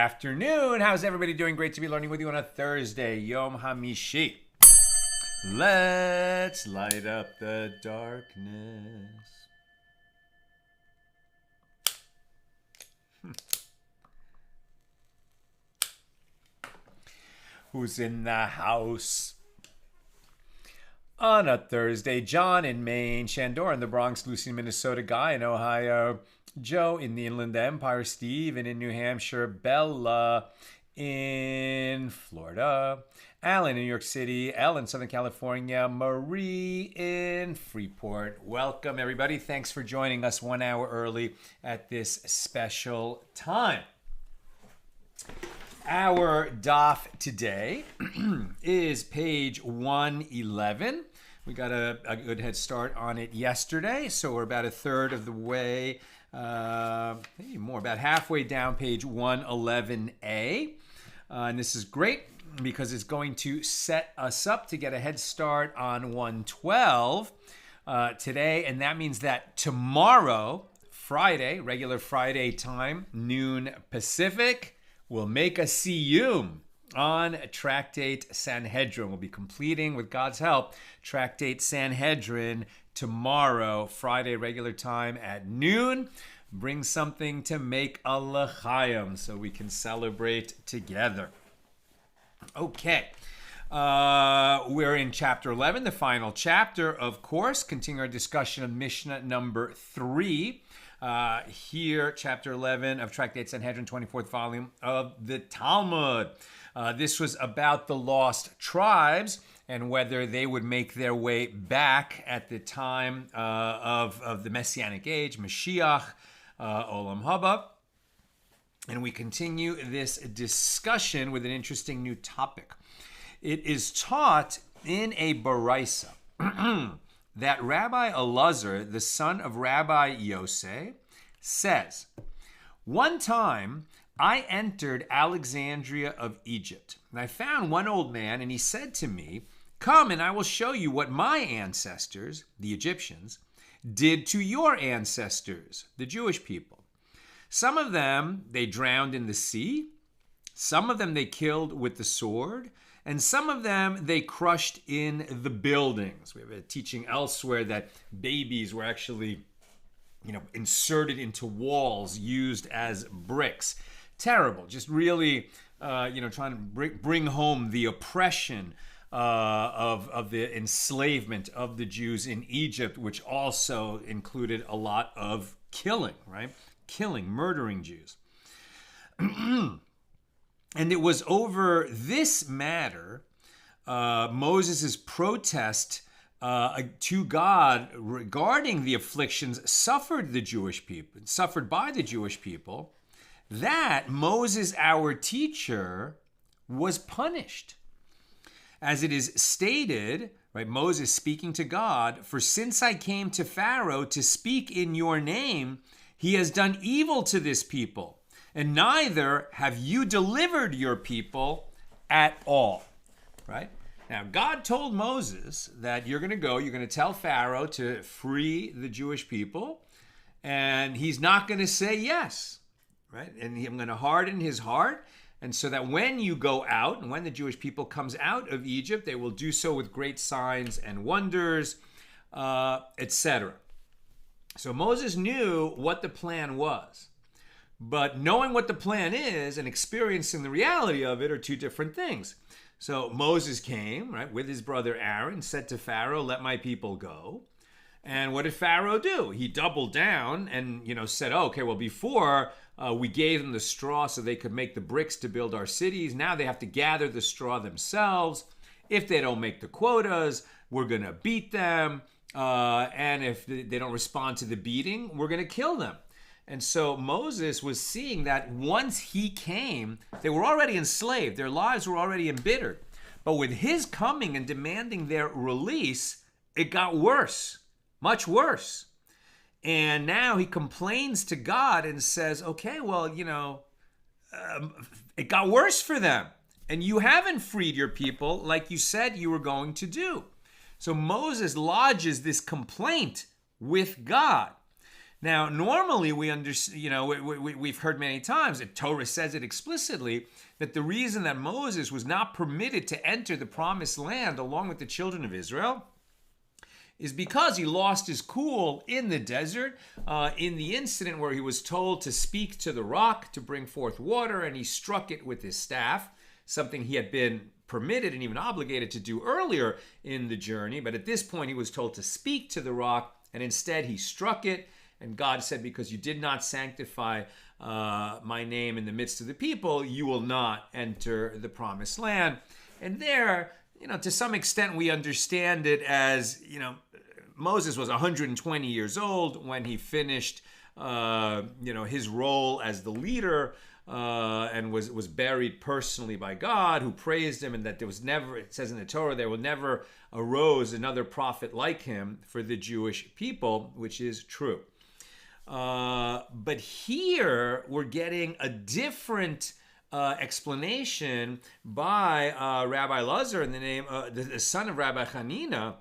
afternoon. How's everybody doing? Great to be learning with you on a Thursday, Yom Hamishi. Let's light up the darkness. Who's in the house? On a Thursday, John in Maine, Shandor in the Bronx, Lucy in Minnesota, Guy in Ohio, Joe in the Inland Empire, Steve and in New Hampshire, Bella in Florida, Alan in New York City, Elle in Southern California, Marie in Freeport. Welcome, everybody. Thanks for joining us 1 hour early at this special time. Our daf today is page 111. We got a good head start on it yesterday, so we're about a third of the way, maybe more, about halfway down page 111a. And this is great because it's going to set us up to get a head start on 112 today, and that means that tomorrow, Friday, regular Friday time, noon Pacific, we'll make a siyum on Tractate Sanhedrin. We'll be completing, with God's help, Tractate Sanhedrin tomorrow, Friday, regular time at noon. Bring something to make a l'chaim so we can celebrate together. Okay. We're in chapter 11, the final chapter, of course. Continue our discussion of Mishna number 3. Here, chapter 11 of Tractate Sanhedrin, 24th volume of the Talmud. This was about the lost tribes and whether they would make their way back at the time of the Messianic age, Mashiach, Olam Haba. And we continue this discussion with an interesting new topic. It is taught in a Baraisa that Rabbi Elazar, the son of Rabbi Yosef, says, "One time I entered Alexandria of Egypt, and I found one old man, and he said to me, 'Come, and I will show you what my ancestors, the Egyptians, did to your ancestors, the Jewish people. Some of them they drowned in the sea, some of them they killed with the sword, and some of them they crushed in the buildings.'" We have a teaching elsewhere that babies were actually, inserted into walls used as bricks. Terrible. Just really, trying to bring home the oppression of the enslavement of the Jews in Egypt, which also included a lot of killing, right? Murdering Jews. And it was over this matter, Moses' protest to God regarding the afflictions suffered by the Jewish people, that Moses, our teacher, was punished. As it is stated, right, Moses speaking to God, "For since I came to Pharaoh to speak in your name, he has done evil to this people, and neither have you delivered your people at all." Right? Now, God told Moses that you're going to tell Pharaoh to free the Jewish people, and he's not going to say yes, right? And I'm going to harden his heart, and so that when you go out, and when the Jewish people comes out of Egypt, they will do so with great signs and wonders, etc. So Moses knew what the plan was. But knowing what the plan is and experiencing the reality of it are two different things. So Moses came, right, with his brother Aaron, said to Pharaoh, "Let my people go." And what did Pharaoh do? He doubled down and, said, okay, well, before we gave them the straw so they could make the bricks to build our cities. Now they have to gather the straw themselves. If they don't make the quotas, we're going to beat them. And if they don't respond to the beating, we're going to kill them. And so Moses was seeing that once he came, they were already enslaved. Their lives were already embittered. But with his coming and demanding their release, it got worse, much worse. And now he complains to God and says, okay, well, it got worse for them. And you haven't freed your people like you said you were going to do. So Moses lodges this complaint with God. Now, normally we understand, we've heard many times that Torah says it explicitly that the reason that Moses was not permitted to enter the promised land along with the children of Israel is because he lost his cool in the desert, in the incident where he was told to speak to the rock to bring forth water, and he struck it with his staff, something he had been permitted and even obligated to do earlier in the journey. But at this point, he was told to speak to the rock, and instead he struck it. And God said, because you did not sanctify my name in the midst of the people, you will not enter the promised land. And there, to some extent, we understand it as, Moses was 120 years old when he finished, his role as the leader, and was buried personally by God, who praised him, and that there was never, it says in the Torah, there will never arose another prophet like him for the Jewish people, which is true. But here we're getting a different explanation by Rabbi Lazar in the name, the son of Rabbi Hanina,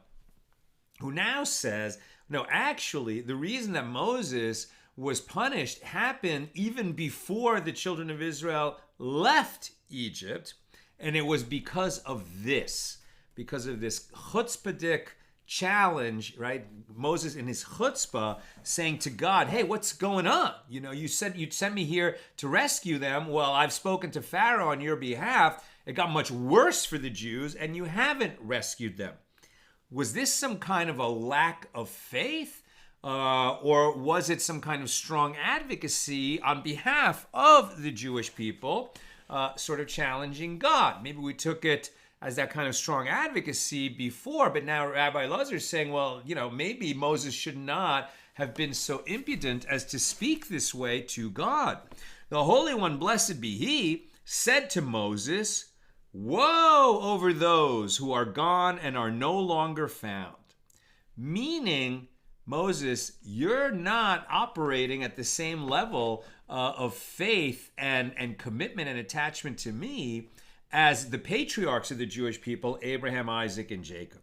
who now says, no, actually, the reason that Moses was punished happened even before the children of Israel left Egypt, and it was because of this chutzpahdik challenge, right? Moses in his chutzpah saying to God, hey, what's going on? You said you'd send me here to rescue them. Well, I've spoken to Pharaoh on your behalf. It got much worse for the Jews, and you haven't rescued them. Was this some kind of a lack of faith? Or was it some kind of strong advocacy on behalf of the Jewish people, sort of challenging God? Maybe we took it as that kind of strong advocacy before, but now Rabbi Lazar is saying, well, maybe Moses should not have been so impudent as to speak this way to God. The Holy One, blessed be He, said to Moses, woe over those who are gone and are no longer found. Meaning, Moses, you're not operating at the same level of faith and commitment and attachment to me as the patriarchs of the Jewish people, Abraham, Isaac, and Jacob.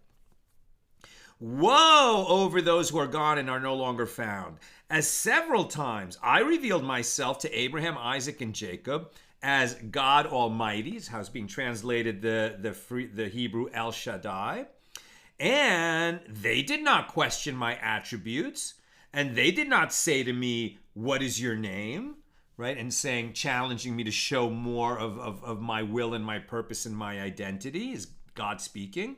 Woe over those who are gone and are no longer found, as several times I revealed myself to Abraham, Isaac, and Jacob as God Almighty, is how it's being translated, the Hebrew El Shaddai. And they did not question my attributes, and they did not say to me, what is your name? Right? And challenging me to show more of my will and my purpose and my identity, is God speaking.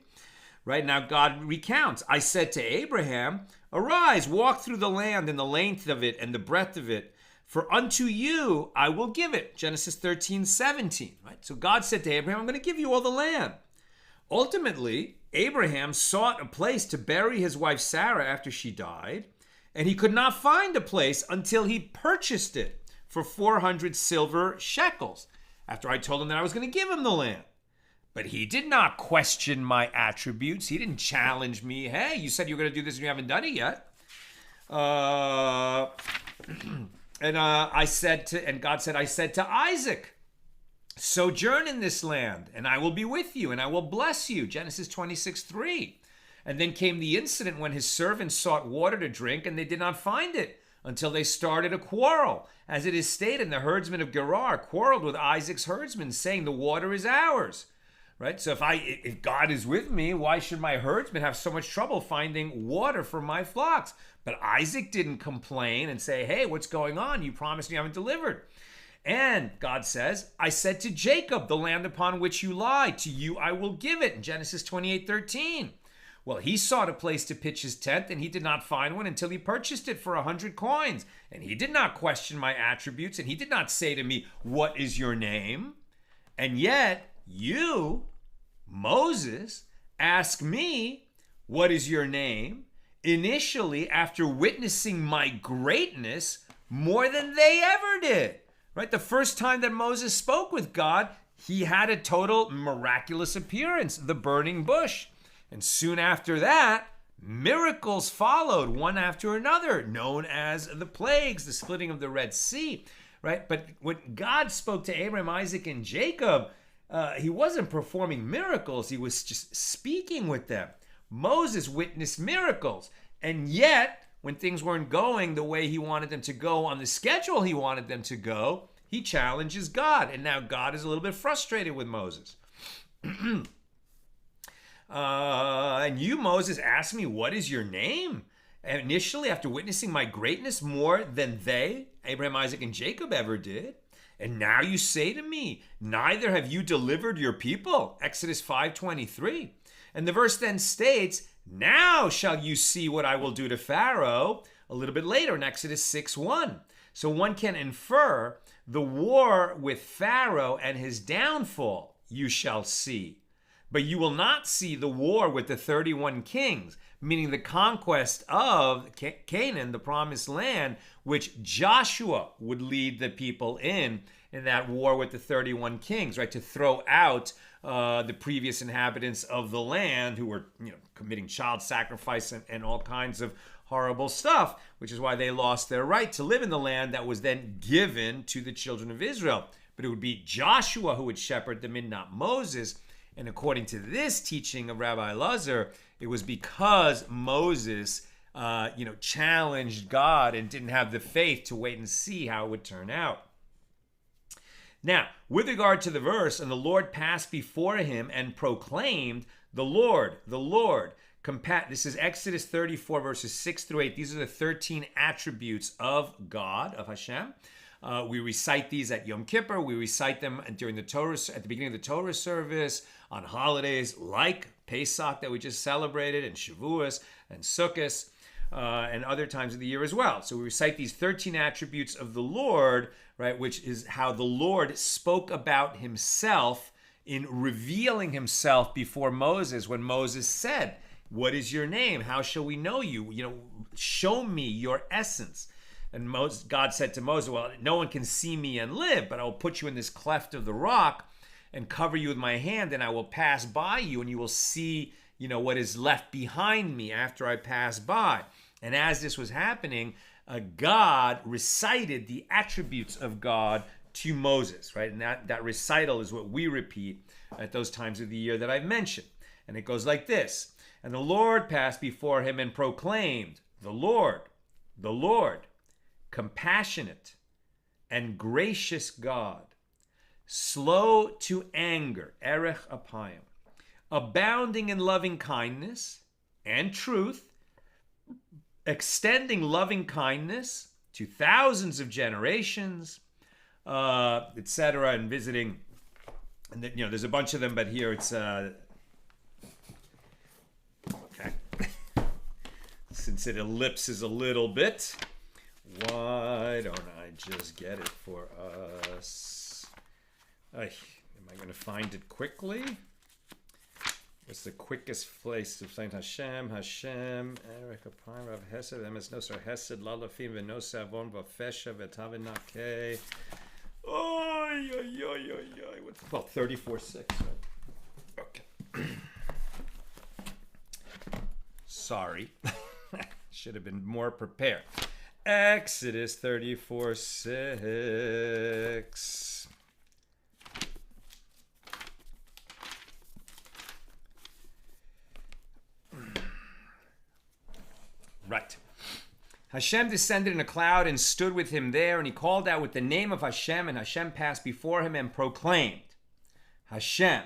Right? Now God recounts, I said to Abraham, arise, walk through the land and the length of it and the breadth of it, for unto you I will give it. Genesis 13:17. Right? So God said to Abraham, I'm going to give you all the land. Ultimately, Abraham sought a place to bury his wife Sarah after she died, and he could not find a place until he purchased it for 400 silver shekels, after I told him that I was going to give him the land. But he did not question my attributes. He didn't challenge me. Hey, you said you were going to do this and you haven't done it yet. And God said, I said to Isaac, sojourn in this land, and I will be with you, and I will bless you. Genesis 26:3. And then came the incident when his servants sought water to drink, and they did not find it until they started a quarrel. As it is stated, the herdsmen of Gerar quarreled with Isaac's herdsmen, saying, the water is ours. Right? So if God is with me, why should my herdsmen have so much trouble finding water for my flocks? But Isaac didn't complain and say, hey, what's going on? You promised me you haven't delivered. And God says, I said to Jacob, the land upon which you lie, to you I will give it, in Genesis 28:13. Well, he sought a place to pitch his tent, and he did not find one until he purchased it for 100 coins. And he did not question my attributes, and he did not say to me, what is your name? And yet, you, Moses, ask me, what is your name? Initially, after witnessing my greatness more than they ever did. Right? The first time that Moses spoke with God, he had a total miraculous appearance, the burning bush. And soon after that, miracles followed, one after another, known as the plagues, the splitting of the Red Sea. Right? But when God spoke to Abraham, Isaac, and Jacob, he wasn't performing miracles. He was just speaking with them. Moses witnessed miracles. And yet, when things weren't going the way he wanted them to go on the schedule he wanted them to go, he challenges God. And now God is a little bit frustrated with Moses. And you, Moses, asked me, what is your name? And initially, after witnessing my greatness more than they, Abraham, Isaac, and Jacob, ever did. And now you say to me, neither have you delivered your people. Exodus 5:23. And the verse then states, now shall you see what I will do to Pharaoh, a little bit later in Exodus 6:1. So one can infer the war with Pharaoh and his downfall you shall see. But you will not see the war with the 31 kings, meaning the conquest of Canaan, the promised land, which Joshua would lead the people in that war with the 31 kings, right? To throw out the previous inhabitants of the land who were, committing child sacrifice and all kinds of horrible stuff, which is why they lost their right to live in the land that was then given to the children of Israel. But it would be Joshua who would shepherd them in, not Moses. And according to this teaching of Rabbi Elazar, it was because Moses, challenged God and didn't have the faith to wait and see how it would turn out. Now, with regard to the verse, and the Lord passed before him and proclaimed, the Lord, this is Exodus 34, verses 6 through 8. These are the 13 attributes of God, of Hashem. We recite these at Yom Kippur. We recite them during the Torah, at the beginning of the Torah service, on holidays like Pesach that we just celebrated, and Shavuos and Sukkot, and other times of the year as well. So we recite these 13 attributes of the Lord, right, which is how the Lord spoke about himself in revealing himself before Moses when Moses said, what is your name? How shall we know you? Show me your essence. And God said to Moses, well, no one can see me and live, but I will put you in this cleft of the rock and cover you with my hand, and I will pass by you, and you will see, what is left behind me after I pass by. And as this was happening, God recited the attributes of God to Moses, right? And that recital is what we repeat at those times of the year that I've mentioned. And it goes like this. And the Lord passed before him and proclaimed, the Lord, compassionate and gracious God, slow to anger, erech apayim, abounding in loving kindness and truth, extending loving kindness to thousands of generations, etc., and visiting. And there's a bunch of them, but here it's okay. Since it ellipses a little bit, why don't I just get it for us? Am I going to find it quickly? What's the quickest place to find Hashem? Erech Apayim, Rav Hesed, Emes Nosar Hesed, Lalafim, V'Nos Avon, V'Fesha, V'Tavinake. Well, 34:6, right? Okay. Sorry. Should have been more prepared. Exodus 34:6. Right. Hashem descended in a cloud and stood with him there, and he called out with the name of Hashem, and Hashem passed before him and proclaimed, Hashem,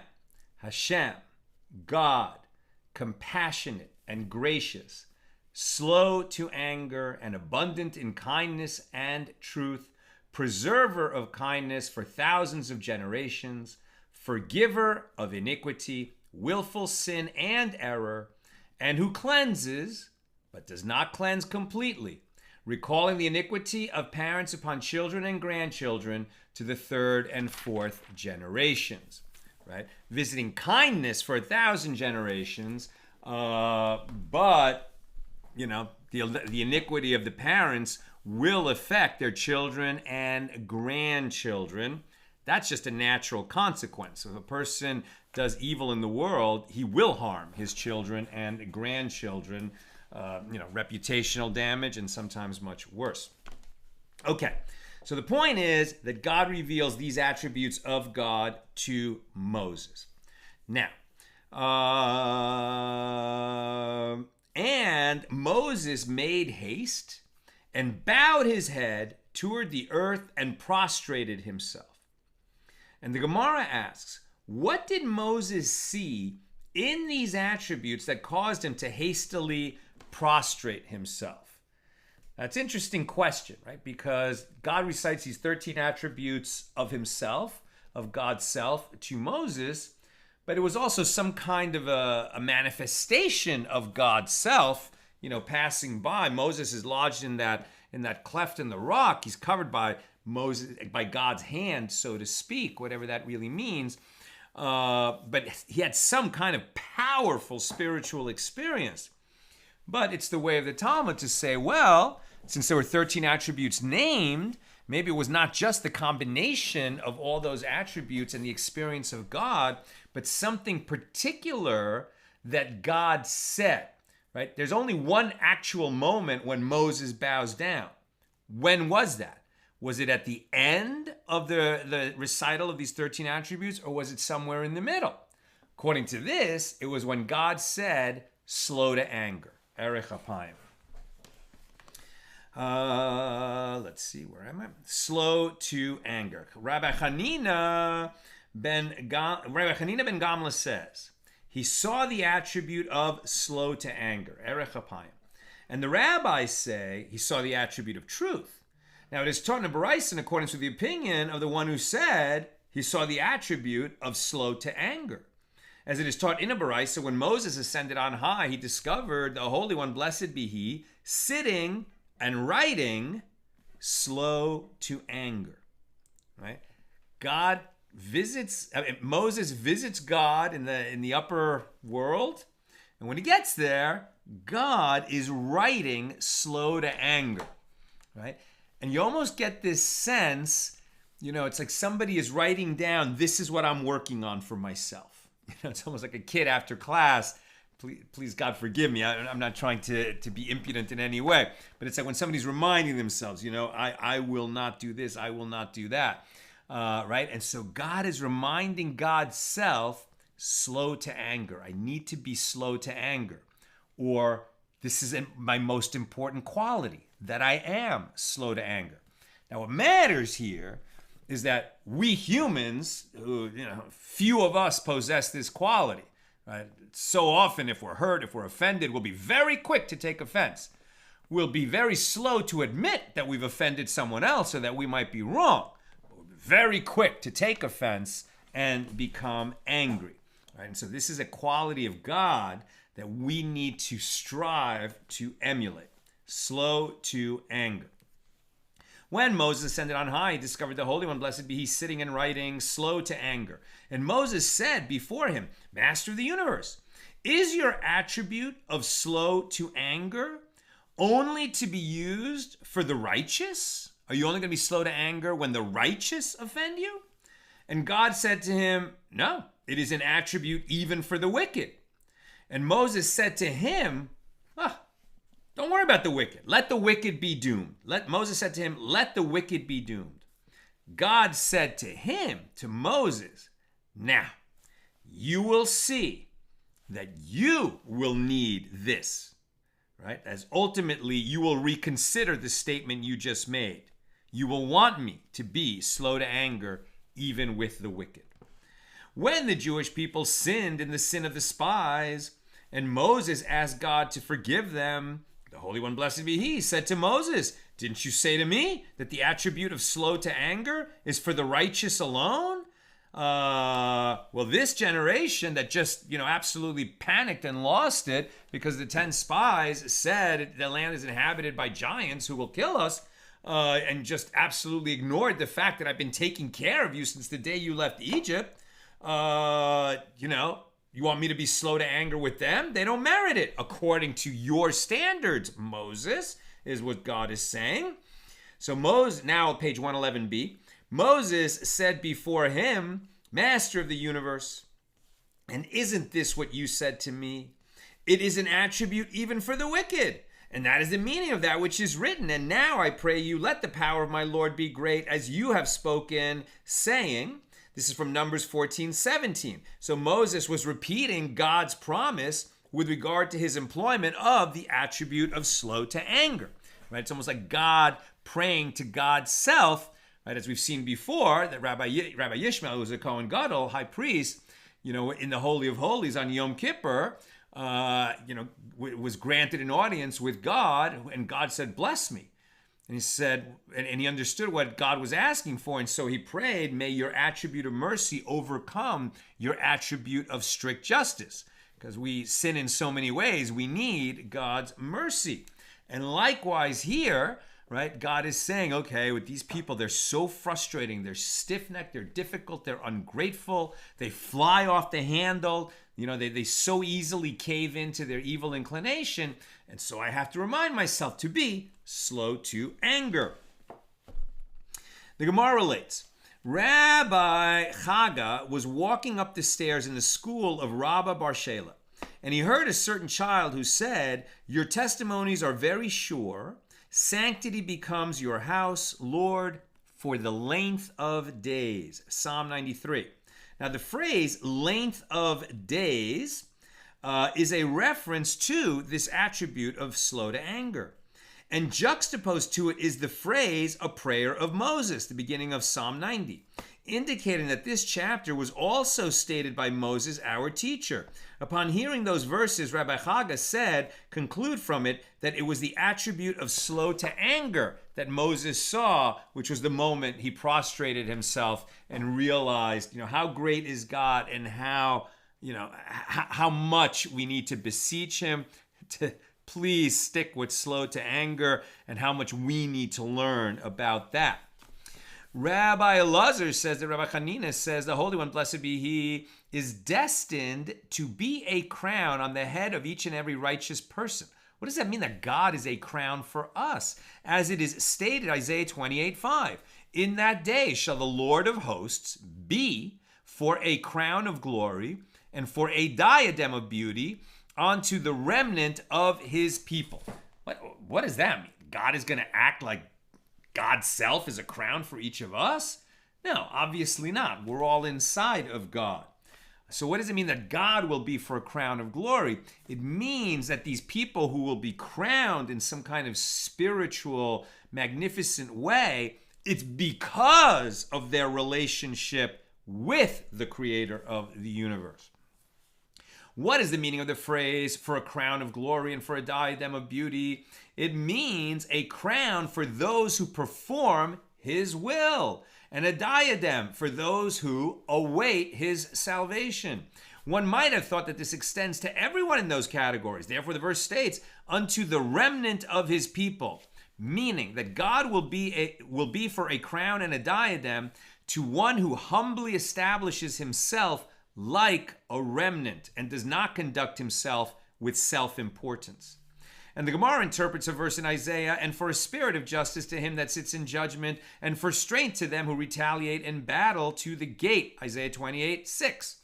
God, compassionate and gracious, slow to anger and abundant in kindness and truth, preserver of kindness for thousands of generations, forgiver of iniquity, willful sin and error, and who cleanses but does not cleanse completely, recalling the iniquity of parents upon children and grandchildren to the third and fourth generations, right? Visiting kindness for 1,000 generations, but, the iniquity of the parents will affect their children and grandchildren. That's just a natural consequence. If a person does evil in the world, he will harm his children and grandchildren, reputational damage, and sometimes much worse. Okay, so the point is that God reveals these attributes of God to Moses. Now, And Moses made haste and bowed his head toward the earth and prostrated himself. And the Gemara asks, what did Moses see in these attributes that caused him to hastily prostrate himself? That's an interesting question, right? Because God recites these 13 attributes of himself, of God's self, to Moses, but it was also some kind of a manifestation of God's self, passing by. Moses is lodged in that cleft in the rock. He's covered by God's hand, so to speak, whatever that really means. But he had some kind of powerful spiritual experience. But it's the way of the Talmud to say, well, since there were 13 attributes named, maybe it was not just the combination of all those attributes and the experience of God, but something particular that God said, right? There's only one actual moment when Moses bows down. When was that? Was it at the end of the recital of these 13 attributes, or was it somewhere in the middle? According to this, it was when God said, slow to anger. Erech apayim. Let's see, where am I? Slow to anger. Rabbi Hanina ben Gamla says, he saw the attribute of slow to anger, erech apayim. And the rabbis say he saw the attribute of truth. Now it is taught in a Baraisa in accordance with the opinion of the one who said he saw the attribute of slow to anger. As it is taught in a Baraisa, when Moses ascended on high, he discovered the Holy One, blessed be he, sitting and writing slow to anger, right? Moses visits God in the upper world, and when he gets there, God is writing slow to anger, right? And you almost get this sense, it's like somebody is writing down, this is what I'm working on for myself. It's almost like a kid after class. Please God forgive me. I'm not trying to be impudent in any way, but it's like when somebody's reminding themselves, I will not do this, I will not do that, right? And so God is reminding God's self, slow to anger. I need to be slow to anger, or this is my most important quality, that I am slow to anger. Now, what matters here is that we humans, few of us possess this quality. Right? So often, if we're hurt, if we're offended, we'll be very quick to take offense. We'll be very slow to admit that we've offended someone else or that we might be wrong. We'll be very quick to take offense and become angry. Right? And so this is a quality of God that we need to strive to emulate. Slow to anger. When Moses ascended on high, he discovered the Holy One, blessed be he, sitting and writing, slow to anger. And Moses said before him, Master of the universe, is your attribute of slow to anger only to be used for the righteous? Are you only going to be slow to anger when the righteous offend you? And God said to him, no, it is an attribute even for the wicked. And Moses said to him, don't worry about the wicked. Let the wicked be doomed. Moses said to him, let the wicked be doomed. God said to him, to Moses, now you will see that you will need this, right? As ultimately you will reconsider the statement you just made. You will want me to be slow to anger even with the wicked. When the Jewish people sinned in the sin of the spies, and Moses asked God to forgive them, the Holy One, blessed be he, said to Moses, didn't you say to me that the attribute of slow to anger is for the righteous alone? Well, this generation that just, absolutely panicked and lost it because the 10 spies said the land is inhabited by giants who will kill us, and just absolutely ignored the fact that I've been taking care of you since the day you left Egypt. You want me to be slow to anger with them? They don't merit it according to your standards, Moses, is what God is saying. So Moses, now page 111b, Moses said before him, Master of the universe, and isn't this what you said to me? It is an attribute even for the wicked, and that is the meaning of that which is written. And now I pray you, let the power of my Lord be great, as you have spoken, saying, this is from Numbers 14:17. So Moses was repeating God's promise with regard to his employment of the attribute of slow to anger. Right? It's almost like God praying to God's self, right? As we've seen before, that Rabbi Yishmael, who was a Kohen Gadol, high priest, in the Holy of Holies on Yom Kippur, was granted an audience with God, and God said, "Bless me." And he said, and he understood what God was asking for, and so he prayed, "May your attribute of mercy overcome your attribute of strict justice." Because we sin in so many ways, we need God's mercy. And likewise here, right, God is saying, okay, with these people, they're so frustrating, they're stiff-necked, they're difficult, they're ungrateful, they fly off the handle, they so easily cave into their evil inclination, and so I have to remind myself to be slow to anger. The Gemara relates, Rabbi Chaga was walking up the stairs in the school of Rabbah Bar Shela, and he heard a certain child who said, "Your testimonies are very sure. Sanctity becomes your house, Lord, for the length of days." Psalm 93. Now, the phrase length of days is a reference to this attribute of slow to anger. And juxtaposed to it is the phrase a prayer of Moses, the beginning of Psalm 90, indicating that this chapter was also stated by Moses, our teacher. Upon hearing those verses, Rabbi Chaga said, conclude from it, that it was the attribute of slow to anger that Moses saw, which was the moment he prostrated himself and realized, how great is God and how much we need to beseech him to please stick with slow to anger, and how much we need to learn about that. Rabbi Elazar says that Rabbi Hanina says the Holy One, blessed be he, is destined to be a crown on the head of each and every righteous person. What does that mean, that God is a crown for us? As it is stated, Isaiah 28:5, in that day shall the Lord of hosts be for a crown of glory and for a diadem of beauty onto the remnant of his people. What does that mean? God is going to act like God's self is a crown for each of us? No, obviously not. We're all inside of God. So what does it mean that God will be for a crown of glory? It means that these people who will be crowned in some kind of spiritual, magnificent way, it's because of their relationship with the creator of the universe. What is the meaning of the phrase for a crown of glory and for a diadem of beauty? It means a crown for those who perform his will, and a diadem for those who await his salvation. One might have thought that this extends to everyone in those categories. Therefore, the verse states, unto the remnant of his people, meaning that God will be for a crown and a diadem to one who humbly establishes himself like a remnant and does not conduct himself with self-importance. And the Gemara interprets a verse in Isaiah, and for a spirit of justice to him that sits in judgment, and for strength to them who retaliate in battle to the gate, Isaiah 28:6.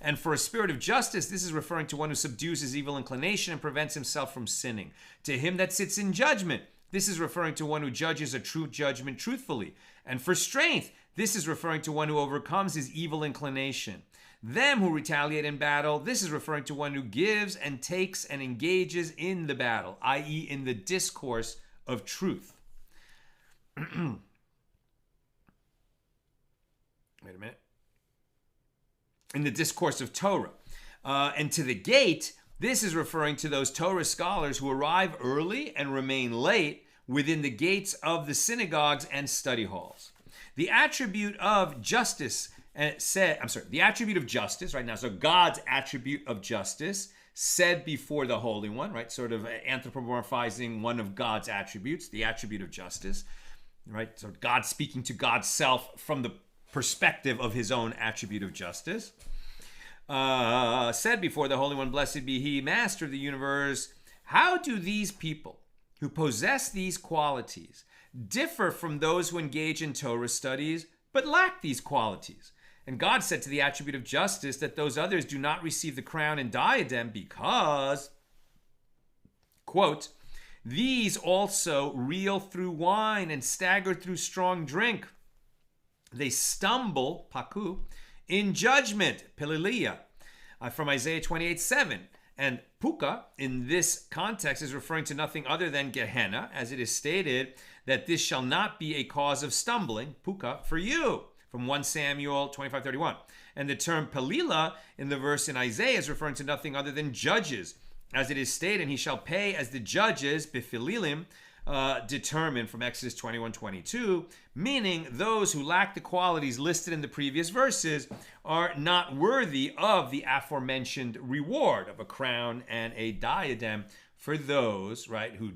And for a spirit of justice, this is referring to one who subdues his evil inclination and prevents himself from sinning. To him that sits in judgment, this is referring to one who judges a true judgment truthfully. And for strength, this is referring to one who overcomes his evil inclination. Them who retaliate in battle, this is referring to one who gives and takes and engages in the battle, i.e. in the discourse of truth. Wait a minute. In the discourse of Torah. And to the gate, this is referring to those Torah scholars who arrive early and remain late within the gates of the synagogues and study halls. The attribute of justice the attribute of justice, right now, so God's attribute of justice said before the Holy One, right, sort of anthropomorphizing one of God's attributes, the attribute of justice, right, so God speaking to God's self from the perspective of his own attribute of justice, said before the Holy One, blessed be he, master of the universe, how do these people who possess these qualities differ from those who engage in Torah studies but lack these qualities? And God said to the attribute of justice that those others do not receive the crown and diadem because, quote, these also reel through wine and stagger through strong drink. They stumble, paku, in judgment, pelilia, from Isaiah 28:7. And puka, in this context, is referring to nothing other than Gehenna, as it is stated that this shall not be a cause of stumbling, puka, for you, from 1 Samuel 25:31. And the term pelila in the verse in Isaiah is referring to nothing other than judges, as it is stated, and he shall pay as the judges, bifililim, determined, from Exodus 21:22, meaning those who lack the qualities listed in the previous verses are not worthy of the aforementioned reward of a crown and a diadem for those, right, who,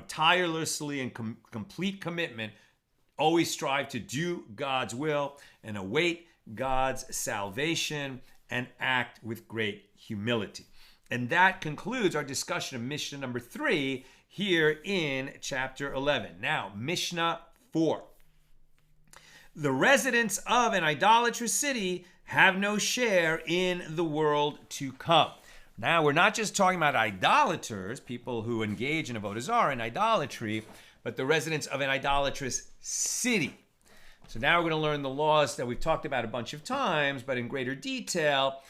tirelessly and complete commitment always strive to do God's will and await God's salvation and act with great humility. And that concludes our discussion of Mishnah number 3 here in chapter 11. Now, Mishnah 4. The residents of an idolatrous city have no share in the world to come. Now, we're not just talking about idolaters, people who engage in avodah zarah and idolatry, but the residents of an idolatrous city. So now we're going to learn the laws that we've talked about a bunch of times, but in greater detail,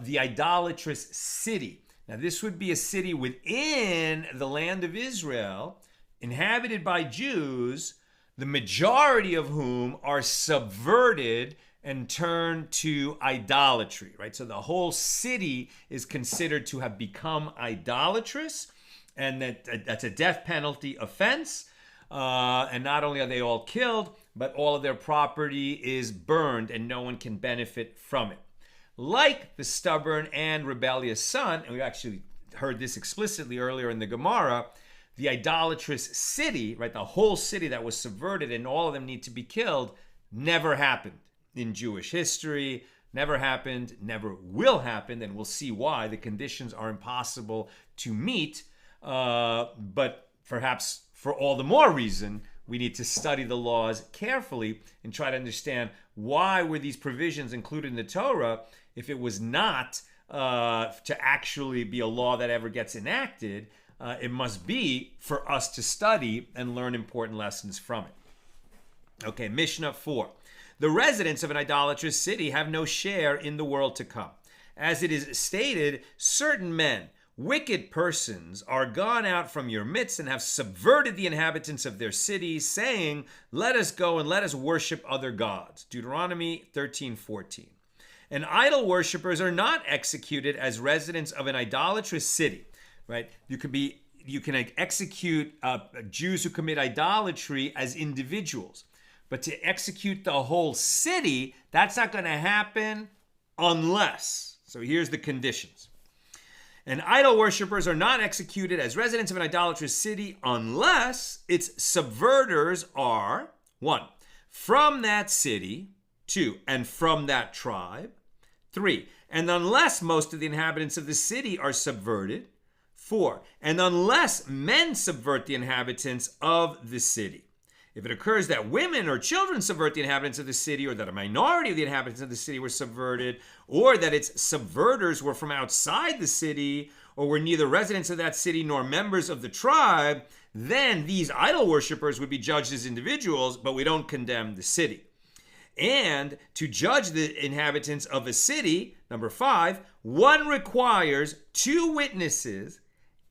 the idolatrous city. Now, this would be a city within the land of Israel, inhabited by Jews, the majority of whom are subverted and turned to idolatry, right? So the whole city is considered to have become idolatrous, and that's a death penalty offense. And not only are they all killed, but all of their property is burned and no one can benefit from it. Like the stubborn and rebellious son, and we actually heard this explicitly earlier in the Gemara, the idolatrous city, right, the whole city that was subverted and all of them need to be killed, never happened in Jewish history, never happened, never will happen, and we'll see why. The conditions are impossible to meet, but perhaps for all the more reason, we need to study the laws carefully and try to understand why were these provisions included in the Torah if it was not to actually be a law that ever gets enacted. It must be for us to study and learn important lessons from it. Okay, Mishnah 4. The residents of an idolatrous city have no share in the world to come. As it is stated, certain men, wicked persons, are gone out from your midst and have subverted the inhabitants of their cities, saying, let us go and let us worship other gods. Deuteronomy 13:14. And idol worshippers are not executed as residents of an idolatrous city, right? You can execute Jews who commit idolatry as individuals, but to execute the whole city, that's not going to happen unless. So here's the conditions. And idol worshippers are not executed as residents of an idolatrous city unless its subverters are, 1, from that city, 2, and from that tribe, 3, and unless most of the inhabitants of the city are subverted, 4, and unless men subvert the inhabitants of the city. If it occurs that women or children subvert the inhabitants of the city, or that a minority of the inhabitants of the city were subverted, or that its subverters were from outside the city, or were neither residents of that city nor members of the tribe, then these idol worshippers would be judged as individuals, but we don't condemn the city. And to judge the inhabitants of a city, number 5, one requires 2 witnesses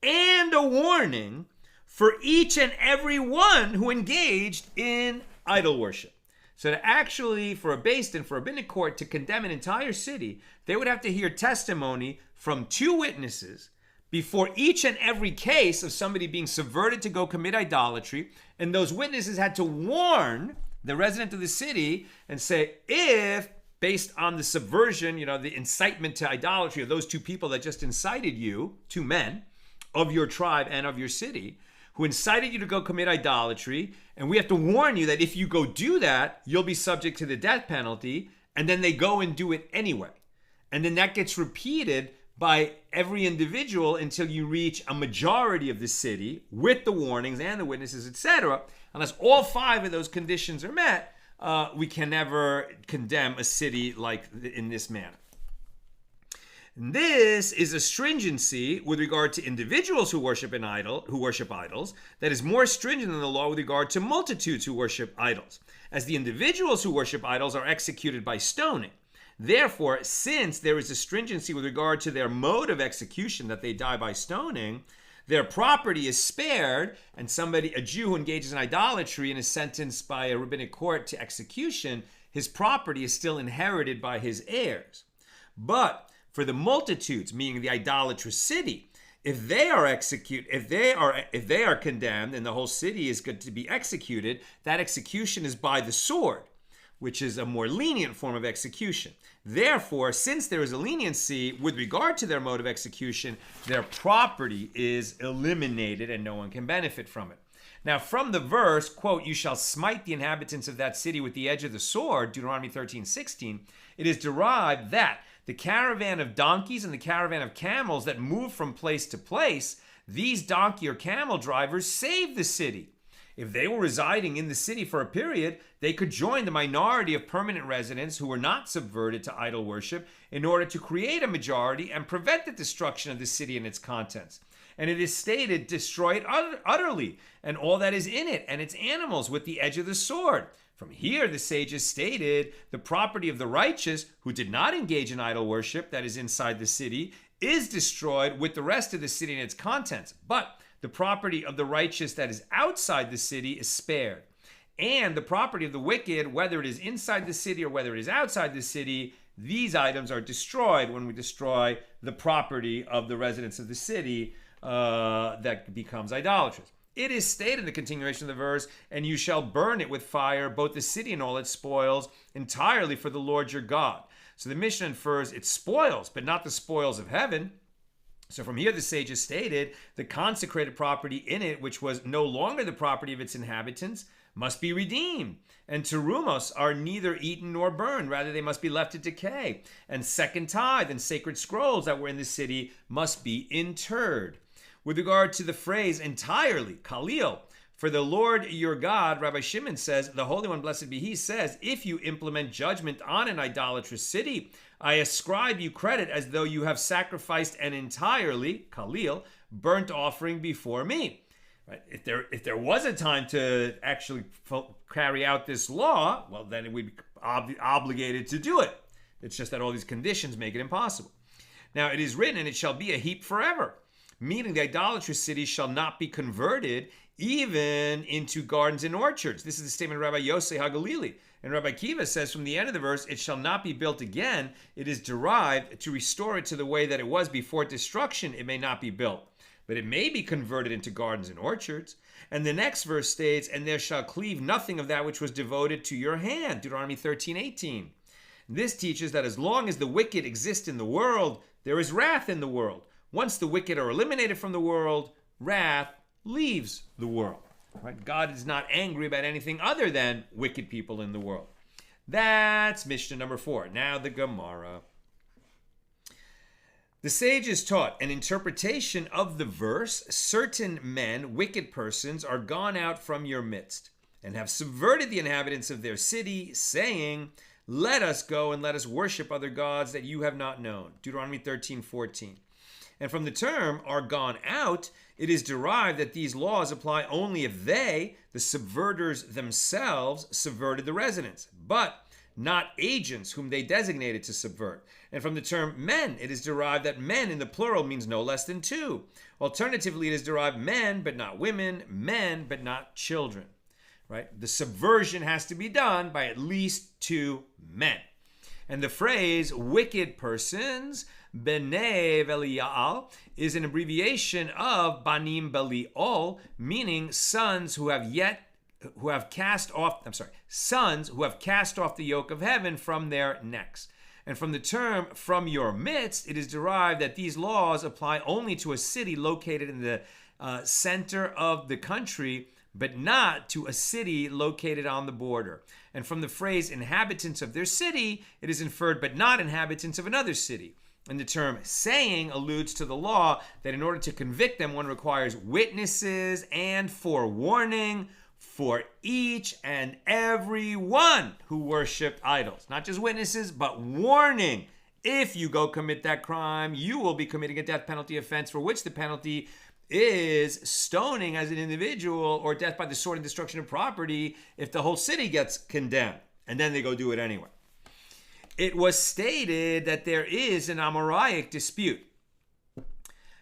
and a warning for each and every one who engaged in idol worship. So to actually, for a Beis Din, for a rabbinic court, to condemn an entire city, they would have to hear testimony from 2 witnesses before each and every case of somebody being subverted to go commit idolatry. And those witnesses had to warn the resident of the city and say, if, based on the subversion, the incitement to idolatry of those 2 people that just incited you, 2 men of your tribe and of your city, who incited you to go commit idolatry, and we have to warn you that if you go do that, you'll be subject to the death penalty, and then they go and do it anyway. And then that gets repeated by every individual until you reach a majority of the city with the warnings and the witnesses, etc. Unless all 5 of those conditions are met, we can never condemn a city like in this manner. And this is a stringency with regard to individuals who worship idols, that is more stringent than the law with regard to multitudes who worship idols, as the individuals who worship idols are executed by stoning. Therefore, since there is a stringency with regard to their mode of execution, that they die by stoning, their property is spared, and a Jew who engages in idolatry and is sentenced by a rabbinic court to execution, his property is still inherited by his heirs. But for the multitudes, meaning the idolatrous city, if they are condemned and the whole city is going to be executed, that execution is by the sword, which is a more lenient form of execution. Therefore, since there is a leniency with regard to their mode of execution, their property is eliminated and no one can benefit from it. Now, from the verse, quote, "You shall smite the inhabitants of that city with the edge of the sword," Deuteronomy 13:16, it is derived that the caravan of donkeys and the caravan of camels that move from place to place, these donkey or camel drivers save the city. If they were residing in the city for a period, they could join the minority of permanent residents who were not subverted to idol worship in order to create a majority and prevent the destruction of the city and its contents. And it is stated, "Destroy it utterly, and all that is in it, and its animals with the edge of the sword." From here, the sages stated, the property of the righteous who did not engage in idol worship that is inside the city is destroyed with the rest of the city and its contents. But the property of the righteous that is outside the city is spared. And the property of the wicked, whether it is inside the city or whether it is outside the city, these items are destroyed when we destroy the property of the residents of the city that becomes idolatrous. It is stated in the continuation of the verse, "And you shall burn it with fire, both the city and all its spoils, entirely for the Lord your God." So the Mishna infers its spoils, but not the spoils of heaven. So from here the sages stated, the consecrated property in it, which was no longer the property of its inhabitants, must be redeemed. And terumos are neither eaten nor burned, rather they must be left to decay. And second tithe and sacred scrolls that were in the city must be interred. With regard to the phrase entirely, kalil, for the Lord your God, Rabbi Shimon says, the Holy One, blessed be he, says, "If you implement judgment on an idolatrous city, I ascribe you credit as though you have sacrificed an entirely, kalil, burnt offering before me." Right? If there was a time to actually carry out this law, well, then we'd be obligated to do it. It's just that all these conditions make it impossible. Now, it is written, "And it shall be a heap forever," meaning the idolatrous city shall not be converted even into gardens and orchards. This is the statement of Rabbi Yosei HaGalili. And Rabbi Kiva says from the end of the verse, "It shall not be built again." It is derived to restore it to the way that it was before destruction. It may not be built, but it may be converted into gardens and orchards. And the next verse states, "And there shall cleave nothing of that which was devoted to your hand," Deuteronomy 13:18. This teaches that as long as the wicked exist in the world, there is wrath in the world. Once the wicked are eliminated from the world, wrath leaves the world. Right? God is not angry about anything other than wicked people in the world. That's Mishnah number 4. Now the Gemara. The sages taught an interpretation of the verse, "Certain men, wicked persons, are gone out from your midst, and have subverted the inhabitants of their city, saying, 'Let us go and let us worship other gods that you have not known.'" Deuteronomy 13:14. And from the term "are gone out," it is derived that these laws apply only if they, the subverters themselves, subverted the residents, but not agents whom they designated to subvert. And from the term "men," it is derived that men in the plural means no less than 2. Alternatively, it is derived men but not women, men but not children. Right? The subversion has to be done by at least 2 men. And the phrase "wicked persons," B'nei Belial, is an abbreviation of Banim Belial, meaning sons who have cast off the yoke of heaven from their necks. And from the term "from your midst," it is derived that these laws apply only to a city located in the center of the country, but not to a city located on the border. And from the phrase "inhabitants of their city," it is inferred "but not inhabitants of another city." And the term "saying" alludes to the law that in order to convict them, one requires witnesses and forewarning for each and every one who worshiped idols. Not just witnesses, but warning. If you go commit that crime, you will be committing a death penalty offense for which the penalty is stoning as an individual or death by the sword and destruction of property if the whole city gets condemned. And then they go do it anyway. it was stated that there is an Amoraic dispute.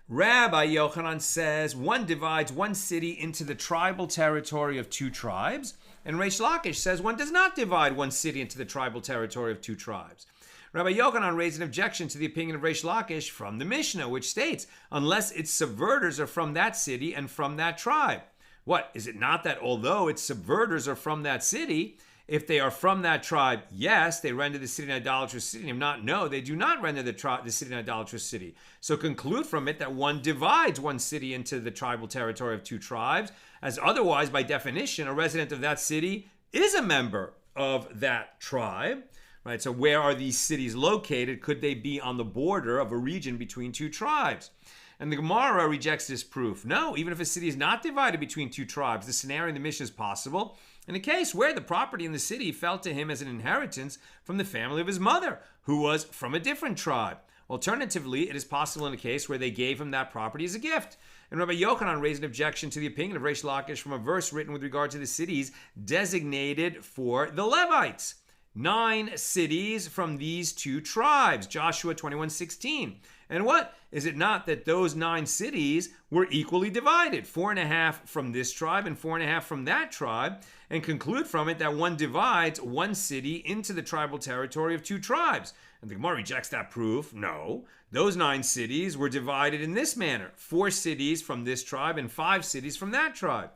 Rabbi Yochanan says one divides one city into the tribal territory of two tribes, and Reish Lakish says one does not divide one city into the tribal territory of two tribes. Rabbi Yochanan raised an objection to the opinion of Reish Lakish from the Mishnah, which states, unless its subverters are from that city and from that tribe. What, is it not that although its subverters are from that city, if they are from that tribe, yes, they render the city an idolatrous city. If not, no, they do not render the city an idolatrous city. So conclude from it that one divides one city into the tribal territory of two tribes, as otherwise, by definition, a resident of that city is a member of that tribe. Right? So where are these cities located? Could they be on the border of a region between two tribes? And the Gemara rejects this proof. No, even if a city is not divided between two tribes, the scenario in the Mishnah is possible in a case where the property in the city fell to him as an inheritance from the family of his mother, who was from a different tribe. Alternatively, it is possible in a case where they gave him that property as a gift. And Rabbi Yochanan raised an objection to the opinion of Reish Lakish from a verse written with regard to the cities designated for the Levites. 9 cities from these two tribes, Joshua 21:16. And what? Is it not that those 9 cities were equally divided, 4.5 from this tribe and 4.5 from that tribe, and conclude from it that one divides one city into the tribal territory of two tribes? And the Gemara rejects that proof. No, those 9 cities were divided in this manner, 4 cities from this tribe and 5 cities from that tribe.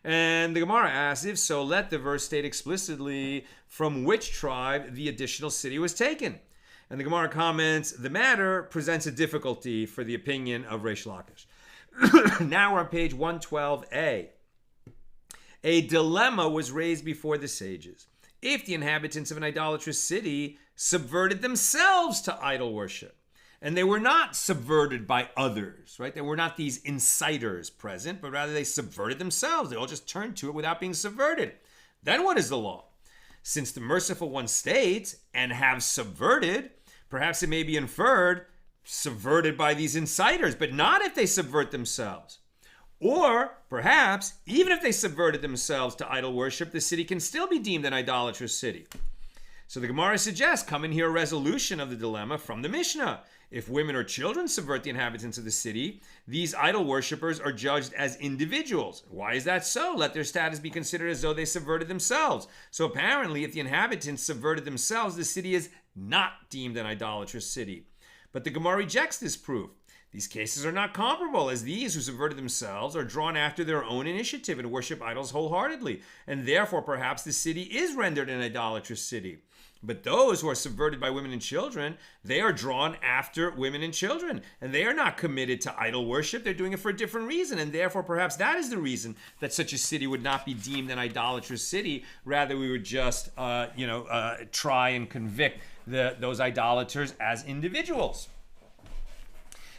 And the Gemara asks, if so, let the verse state explicitly from which tribe the additional city was taken. And the Gemara comments, the matter presents a difficulty for the opinion of Reish Lakish. Now we're on page 112a. A dilemma was raised before the sages. If the inhabitants of an idolatrous city subverted themselves to idol worship, and they were not subverted by others, right? There were not these insiders present, but rather they subverted themselves. They all just turned to it without being subverted. Then what is the law? Since the merciful one states, and have subverted, perhaps it may be inferred, subverted by these insiders, but not if they subvert themselves. Or perhaps, even if they subverted themselves to idol worship, the city can still be deemed an idolatrous city. So the Gemara suggests, come in here a resolution of the dilemma from the Mishnah. If women or children subvert the inhabitants of the city, these idol worshippers are judged as individuals. Why is that so? Let their status be considered as though they subverted themselves. So apparently, if the inhabitants subverted themselves, the city is not deemed an idolatrous city. But the Gemara rejects this proof. These cases are not comparable, as these who subverted themselves are drawn after their own initiative and worship idols wholeheartedly, and therefore perhaps the city is rendered an idolatrous city. But those who are subverted by women and children, they are drawn after women and children, and they are not committed to idol worship. They're doing it for a different reason, and therefore perhaps that is the reason that such a city would not be deemed an idolatrous city. Rather, we would just, try and convict those idolaters as individuals.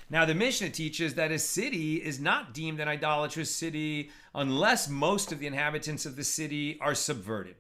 Now, the Mishnah teaches that a city is not deemed an idolatrous city unless most of the inhabitants of the city are subverted.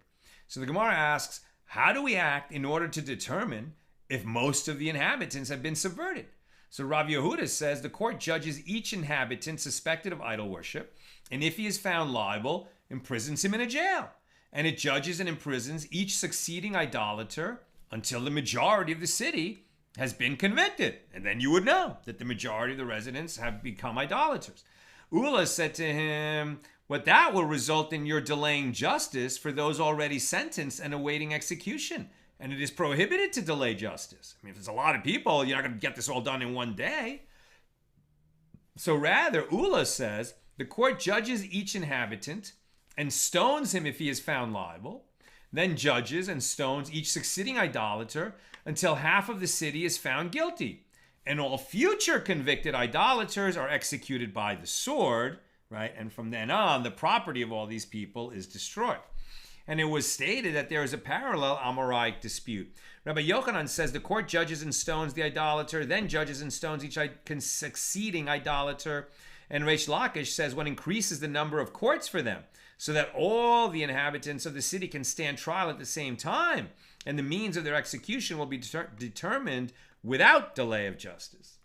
So the Gemara asks, how do we act in order to determine if most of the inhabitants have been subverted? So Rav Yehuda says the court judges each inhabitant suspected of idol worship, and if he is found liable, imprisons him in a jail. And it judges and imprisons each succeeding idolater until the majority of the city has been convicted. And then you would know that the majority of the residents have become idolaters. Ula said to him, but that will result in your delaying justice for those already sentenced and awaiting execution. And it is prohibited to delay justice. I mean, if there's a lot of people, you're not going to get this all done in one day. So rather, Ula says, the court judges each inhabitant and stones him if he is found liable, then judges and stones each succeeding idolater until half of the city is found guilty. And all future convicted idolaters are executed by the sword, right? And from then on, the property of all these people is destroyed. And it was stated that there is a parallel Amoraic dispute. Rabbi Yochanan says the court judges and stones the idolater, then judges and stones each succeeding idolater. And Reish Lakish says one increases the number of courts for them, so that all the inhabitants of the city can stand trial at the same time, and the means of their execution will be determined without delay of justice.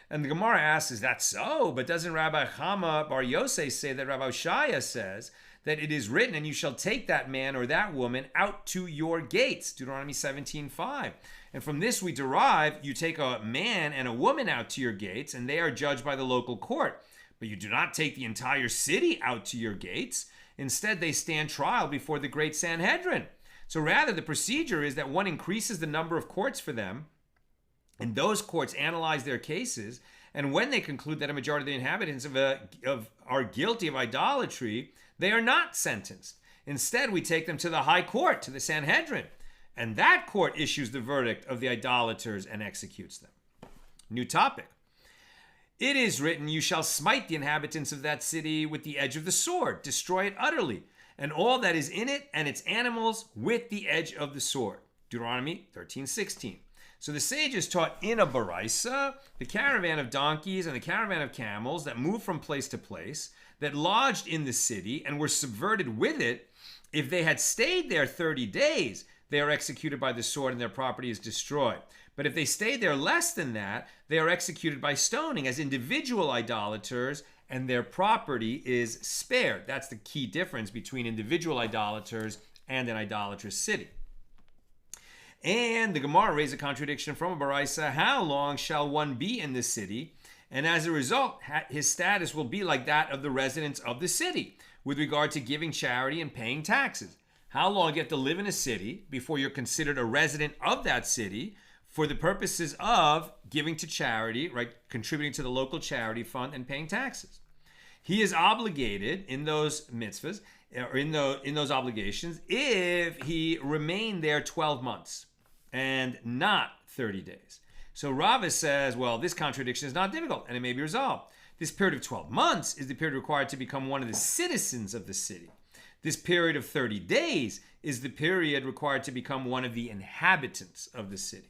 And the Gemara asks, is that so? But doesn't Rabbi Chama Bar Yosef say that Rabbi Shaya says that it is written, and you shall take that man or that woman out to your gates, Deuteronomy 17:5. And from this we derive, you take a man and a woman out to your gates, and they are judged by the local court. But you do not take the entire city out to your gates. Instead, they stand trial before the great Sanhedrin. So rather, the procedure is that one increases the number of courts for them, and those courts analyze their cases, and when they conclude that a majority of the inhabitants are guilty of idolatry, they are not sentenced. Instead, we take them to the high court, to the Sanhedrin, and that court issues the verdict of the idolaters and executes them. New topic. It is written, you shall smite the inhabitants of that city with the edge of the sword, destroy it utterly, and all that is in it and its animals with the edge of the sword. Deuteronomy 13:16. So the sages taught in a baraisa, the caravan of donkeys and the caravan of camels that moved from place to place, that lodged in the city and were subverted with it, if they had stayed there 30 days, they are executed by the sword and their property is destroyed. But if they stayed there less than that, they are executed by stoning as individual idolaters, and their property is spared. That's the key difference between individual idolaters and an idolatrous city. And the Gemara raised a contradiction from a baraisa. How long shall one be in the city? And as a result, his status will be like that of the residents of the city with regard to giving charity and paying taxes. How long do you have to live in a city before you're considered a resident of that city for the purposes of giving to charity, right? Contributing to the local charity fund and paying taxes. He is obligated in those mitzvahs, or in those obligations, if he remained there 12 months and not 30 days. So Rava says, well, this contradiction is not difficult and it may be resolved. This period of 12 months is the period required to become one of the citizens of the city. This period of 30 days is the period required to become one of the inhabitants of the city.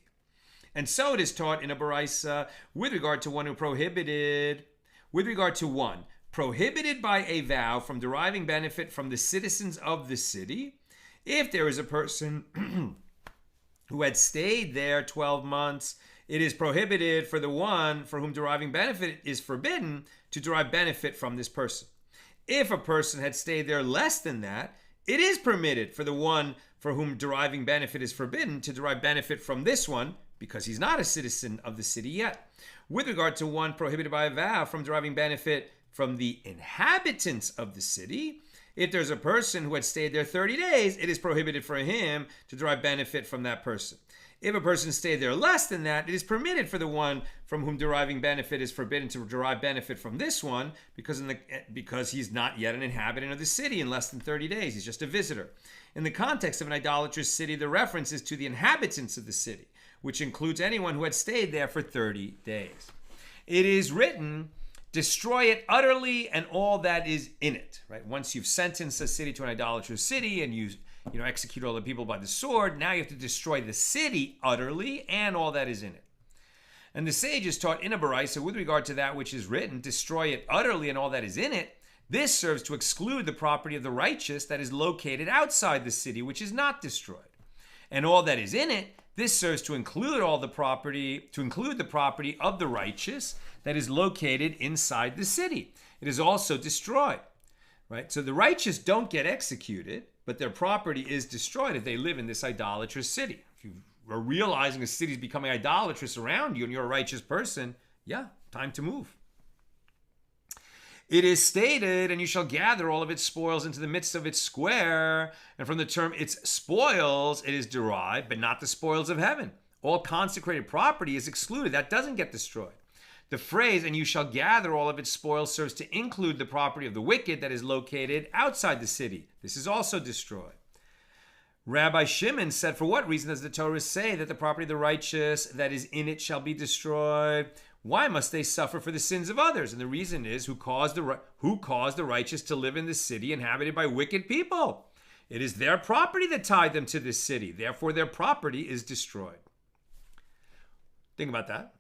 And so it is taught in a baraisa with regard to one prohibited by a vow from deriving benefit from the citizens of the city. If there is a person who had stayed there 12 months, it is prohibited for the one for whom deriving benefit is forbidden to derive benefit from this person. If a person had stayed there less than that, it is permitted for the one for whom deriving benefit is forbidden to derive benefit from this one, because he's not a citizen of the city yet. With regard to one prohibited by a vow from deriving benefit from the inhabitants of the city, if there's a person who had stayed there 30 days, it is prohibited for him to derive benefit from that person. If a person stayed there less than that, it is permitted for the one from whom deriving benefit is forbidden to derive benefit from this one, because he's not yet an inhabitant of the city in less than 30 days. He's just a visitor. In the context of an idolatrous city, the reference is to the inhabitants of the city, which includes anyone who had stayed there for 30 days. It is written, destroy it utterly and all that is in it. Right? Once you've sentenced a city to an idolatrous city and you execute all the people by the sword, now you have to destroy the city utterly and all that is in it. And the sages taught in a baraisa with regard to that which is written, destroy it utterly and all that is in it. This serves to exclude the property of the righteous that is located outside the city, which is not destroyed. And all that is in it, this serves to include the property of the righteous that is located inside the city. It is also destroyed, right? So the righteous don't get executed, but their property is destroyed if they live in this idolatrous city. If you are realizing a city is becoming idolatrous around you and you're a righteous person, yeah, time to move. It is stated, and you shall gather all of its spoils into the midst of its square. And from the term its spoils, it is derived, but not the spoils of heaven. All consecrated property is excluded. That doesn't get destroyed. The phrase, and you shall gather all of its spoils, serves to include the property of the wicked that is located outside the city. This is also destroyed. Rabbi Shimon said, for what reason does the Torah say that the property of the righteous that is in it shall be destroyed? Why must they suffer for the sins of others? And the reason is, who caused the righteous to live in this city inhabited by wicked people? It is their property that tied them to this city. Therefore, their property is destroyed. Think about that.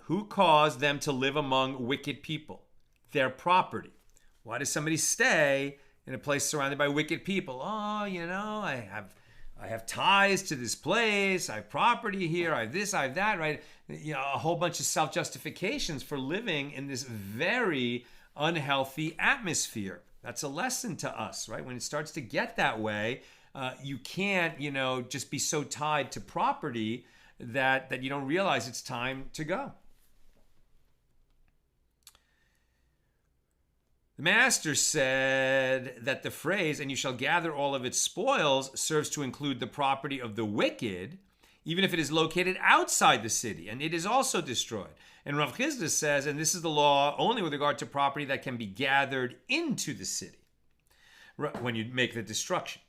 Who caused them to live among wicked people? Their property. Why does somebody stay in a place surrounded by wicked people? Oh, I have ties to this place. I have property here. I have this, I have that, right? A whole bunch of self-justifications for living in this very unhealthy atmosphere. That's a lesson to us, right? When it starts to get that way, you can't, just be so tied to property that you don't realize it's time to go. The master said that the phrase, and you shall gather all of its spoils, serves to include the property of the wicked, even if it is located outside the city, and it is also destroyed. And Rav Chisda says, and this is the law only with regard to property that can be gathered into the city when you make the destruction.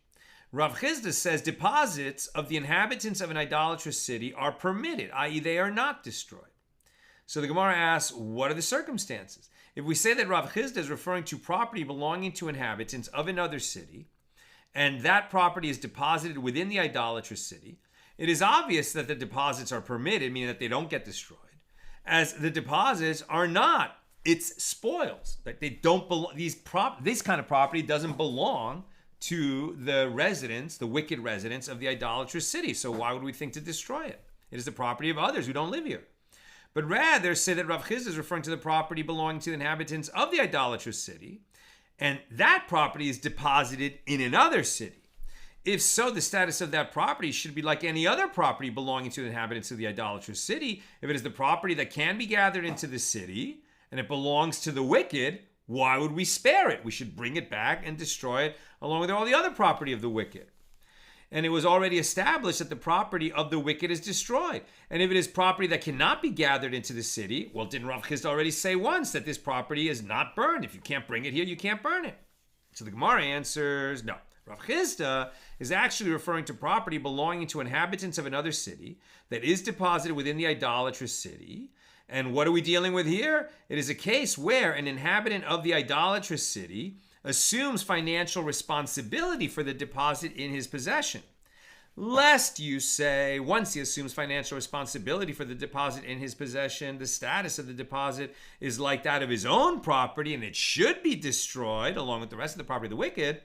Rav Chisda says deposits of the inhabitants of an idolatrous city are permitted, i.e. they are not destroyed. So the Gemara asks, what are the circumstances? If we say that Rav Chisda is referring to property belonging to inhabitants of another city, and that property is deposited within the idolatrous city, it is obvious that the deposits are permitted, meaning that they don't get destroyed, as the deposits are not its spoils. Like they don't belong. This kind of property doesn't belong to the residents, the wicked residents of the idolatrous city. So why would we think to destroy it? It is the property of others who don't live here. But rather say that Rav Chisda is referring to the property belonging to the inhabitants of the idolatrous city, and that property is deposited in another city. If so, the status of that property should be like any other property belonging to the inhabitants of the idolatrous city. If it is the property that can be gathered into the city, and it belongs to the wicked, why would we spare it? We should bring it back and destroy it along with all the other property of the wicked. And it was already established that the property of the wicked is destroyed. And if it is property that cannot be gathered into the city, well, didn't Rav Chisda already say once that this property is not burned? If you can't bring it here, you can't burn it. So the Gemara answers, no. Rav Chisda is actually referring to property belonging to inhabitants of another city that is deposited within the idolatrous city. And what are we dealing with here? It is a case where an inhabitant of the idolatrous city assumes financial responsibility for the deposit in his possession. Lest you say, once he assumes financial responsibility for the deposit in his possession, the status of the deposit is like that of his own property and it should be destroyed along with the rest of the property of the wicked.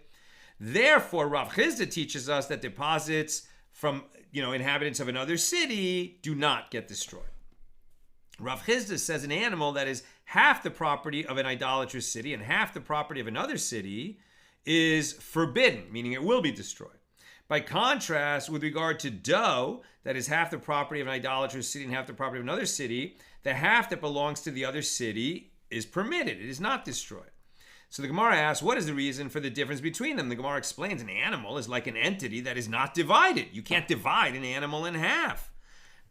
Therefore, Rav Chisda teaches us that deposits from inhabitants of another city do not get destroyed. Rav Chisda says an animal that is half the property of an idolatrous city and half the property of another city is forbidden, meaning it will be destroyed. By contrast, with regard to dough, that is half the property of an idolatrous city and half the property of another city, the half that belongs to the other city is permitted. It is not destroyed. So the Gemara asks, what is the reason for the difference between them? The Gemara explains an animal is like an entity that is not divided. You can't divide an animal in half.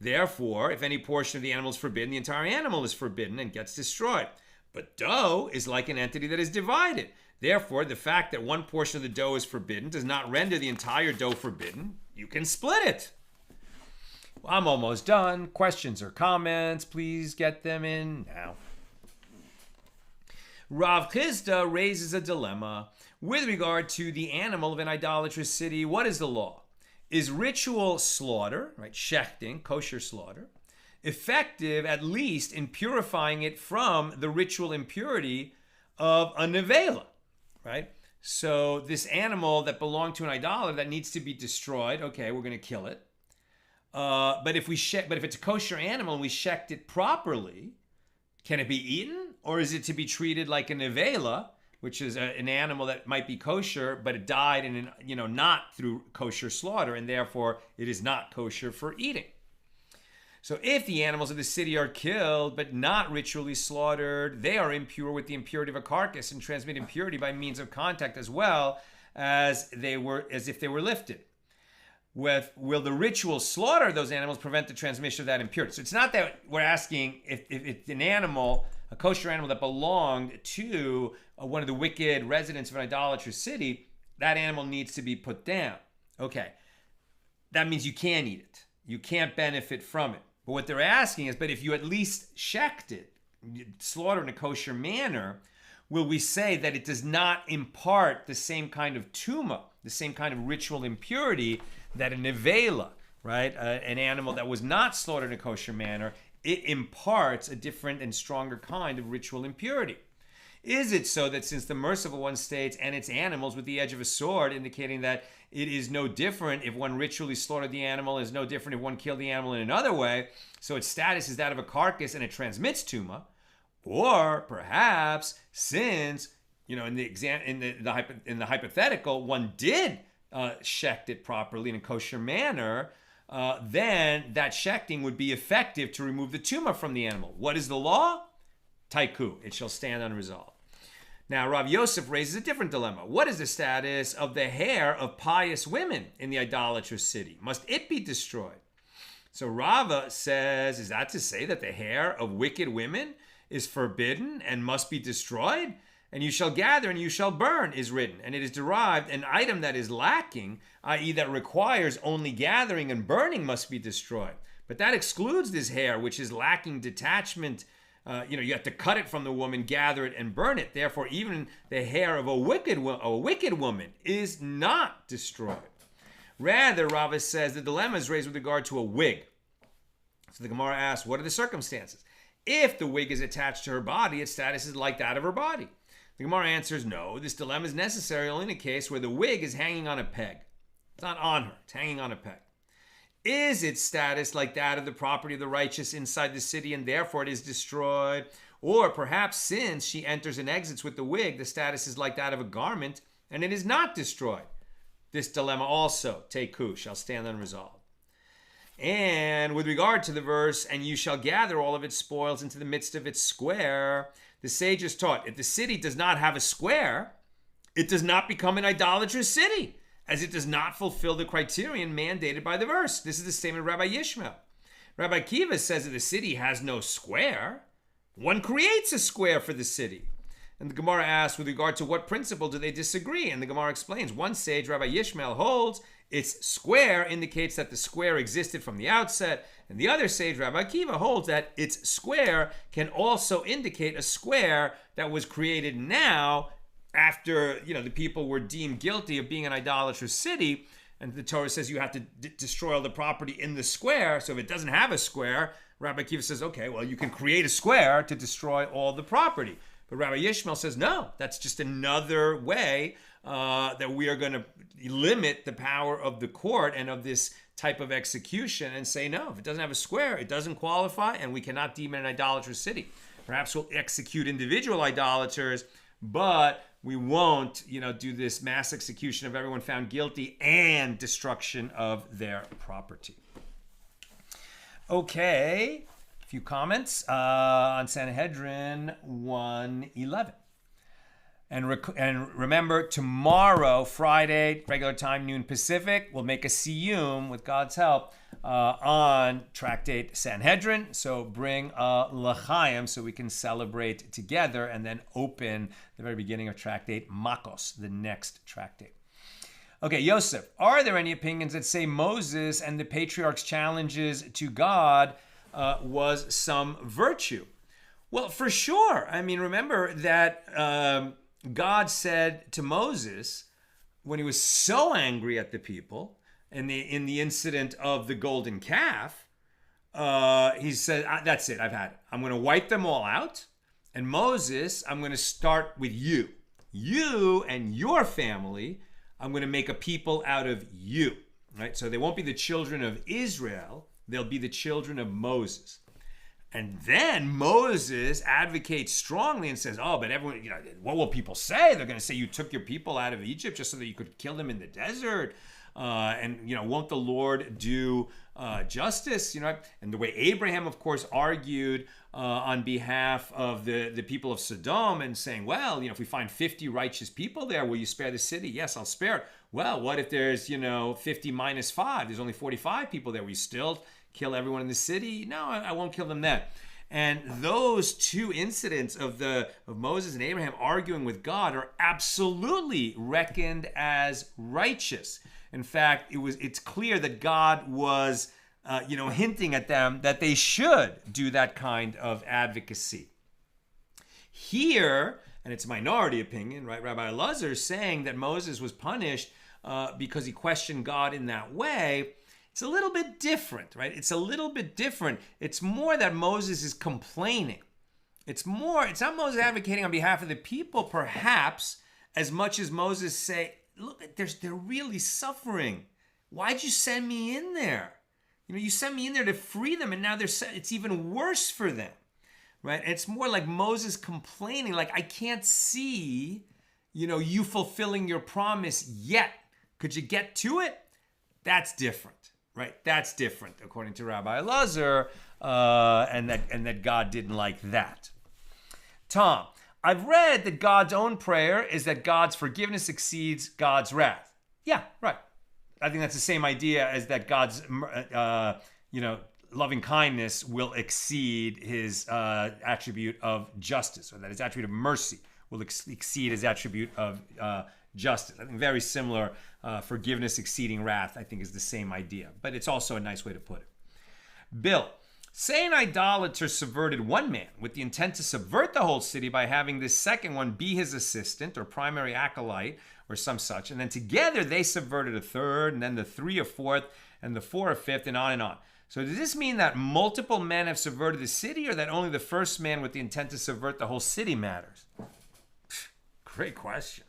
Therefore, if any portion of the animal is forbidden, the entire animal is forbidden and gets destroyed. But dough is like an entity that is divided. Therefore, the fact that one portion of the dough is forbidden does not render the entire dough forbidden. You can split it. Well, I'm almost done. Questions or comments, please get them in now. Rav Chisda raises a dilemma with regard to the animal of an idolatrous city. What is the law? Is ritual slaughter, right, shechting, kosher slaughter, effective at least in purifying it from the ritual impurity of a nevela, right? So this animal that belonged to an idolater that needs to be destroyed, okay, we're going to kill it. But if it's a kosher animal and we shecht it properly, can it be eaten, or is it to be treated like a nevela, which is an animal that might be kosher, but it died not through kosher slaughter, and therefore it is not kosher for eating? So if the animals of the city are killed but not ritually slaughtered, they are impure with the impurity of a carcass and transmit impurity by means of contact as well as if they were lifted. Will the ritual slaughter of those animals prevent the transmission of that impurity? So it's not that we're asking if an animal, a kosher animal that belonged to one of the wicked residents of an idolatrous city, that animal needs to be put down. Okay, that means you can't eat it. You can't benefit from it. But what they're asking is, but if you at least shecht it, slaughter in a kosher manner, will we say that it does not impart the same kind of tuma, the same kind of ritual impurity that a nevela, right, an animal that was not slaughtered in a kosher manner, it imparts a different and stronger kind of ritual impurity? Is it so that since the merciful one states, and its animals with the edge of a sword, indicating that it is no different if one ritually slaughtered the animal, is no different if one killed the animal in another way, so its status is that of a carcass and it transmits tuma? Or perhaps since, in the hypothetical, one did shecht it properly in a kosher manner, then that shechting would be effective to remove the tumah from the animal. What is the law? Taiku, it shall stand unresolved. Now, Rav Yosef raises a different dilemma. What is the status of the hair of pious women in the idolatrous city? Must it be destroyed? So Rava says, is that to say that the hair of wicked women is forbidden and must be destroyed? And you shall gather and you shall burn is written. And it is derived, an item that is lacking, i.e. that requires only gathering and burning must be destroyed. But that excludes this hair, which is lacking detachment. You have to cut it from the woman, gather it, and burn it. Therefore, even the hair of a wicked woman is not destroyed. Rather, Rava says the dilemma is raised with regard to a wig. So the Gemara asks, what are the circumstances? If the wig is attached to her body, its status is like that of her body. The Gemara answers, no, this dilemma is necessary only in a case where the wig is hanging on a peg. It's not on her, it's hanging on a peg. Is its status like that of the property of the righteous inside the city and therefore it is destroyed? Or perhaps since she enters and exits with the wig, the status is like that of a garment and it is not destroyed. This dilemma also, teku, shall stand unresolved. And with regard to the verse, and you shall gather all of its spoils into the midst of its square, the sages taught, if the city does not have a square, it does not become an idolatrous city, as it does not fulfill the criterion mandated by the verse. This is the statement of Rabbi Yishmael. Rabbi Kiva says that the city has no square. One creates a square for the city. And the Gemara asks, with regard to what principle do they disagree? And the Gemara explains, one sage, Rabbi Yishmael, holds its square indicates that the square existed from the outset. And the other sage, Rabbi Akiva, holds that its square can also indicate a square that was created now after, the people were deemed guilty of being an idolatrous city. And the Torah says you have to destroy all the property in the square. So if it doesn't have a square, Rabbi Akiva says, okay, well, you can create a square to destroy all the property. But Rabbi Yishmael says, no, that's just another way that we are going to limit the power of the court and of this type of execution and say, no, if it doesn't have a square, it doesn't qualify and we cannot deem it an idolatrous city. Perhaps we'll execute individual idolaters, but we won't, do this mass execution of everyone found guilty and destruction of their property. Okay. Few comments on Sanhedrin 1:11. And remember, tomorrow, Friday, regular time, noon Pacific, we'll make a siyum with God's help on Tractate Sanhedrin. So bring a l'chaim so we can celebrate together and then open the very beginning of Tractate Makos, the next tractate. Okay, Yosef, are there any opinions that say Moses and the patriarchs' challenges to God was some virtue? Well, for sure. I mean, remember that God said to Moses, when he was so angry at the people in the incident of the golden calf, he said, that's it, I've had it. I'm going to wipe them all out. And Moses, I'm going to start with you. You and your family, I'm going to make a people out of you. Right? So they won't be the children of Israel. They'll be the children of Moses. And then Moses advocates strongly and says, oh, but everyone, what will people say? They're going to say you took your people out of Egypt just so that you could kill them in the desert. Won't the Lord do justice? And the way Abraham, of course, argued on behalf of the people of Sodom and saying, well, if we find 50 righteous people there, will you spare the city? Yes, I'll spare it. Well, what if there's, 50 minus 5? There's only 45 people there. We still kill everyone in the city? No, I won't kill them then. And those two incidents of Moses and Abraham arguing with God are absolutely reckoned as righteous. In fact, it's clear that God was, hinting at them that they should do that kind of advocacy. Here, and it's a minority opinion, right? Rabbi Elazar is saying that Moses was punished because he questioned God in that way. It's a little bit different, right? It's a little bit different. It's more that Moses is complaining. It's not Moses advocating on behalf of the people, perhaps, as much as Moses say, look, they're really suffering. Why'd you send me in there? You sent me in there to free them, and now it's even worse for them, right? And it's more like Moses complaining, like, I can't see, you fulfilling your promise yet. Could you get to it? That's different. right? That's different, according to Rabbi Elazar, and that God didn't like that. Tom, I've read that God's own prayer is that God's forgiveness exceeds God's wrath. Yeah, right. I think that's the same idea as that God's, loving kindness will exceed his attribute of justice, or that his attribute of mercy will exceed his attribute of justice. I think very similar. Forgiveness exceeding wrath, I think, is the same idea, but it's also a nice way to put it. Bill, say an idolater subverted one man with the intent to subvert the whole city by having this second one be his assistant or primary acolyte or some such, and then together they subverted a third, and then the three a fourth, and the four a fifth, and on and on. So does this mean that multiple men have subverted the city, or that only the first man with the intent to subvert the whole city matters? Great question.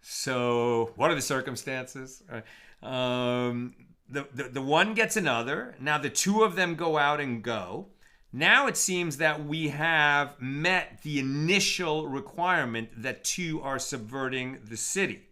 So what are the circumstances? The one gets another. Now the two of them go out and go. Now it seems that we have met the initial requirement that two are subverting the city,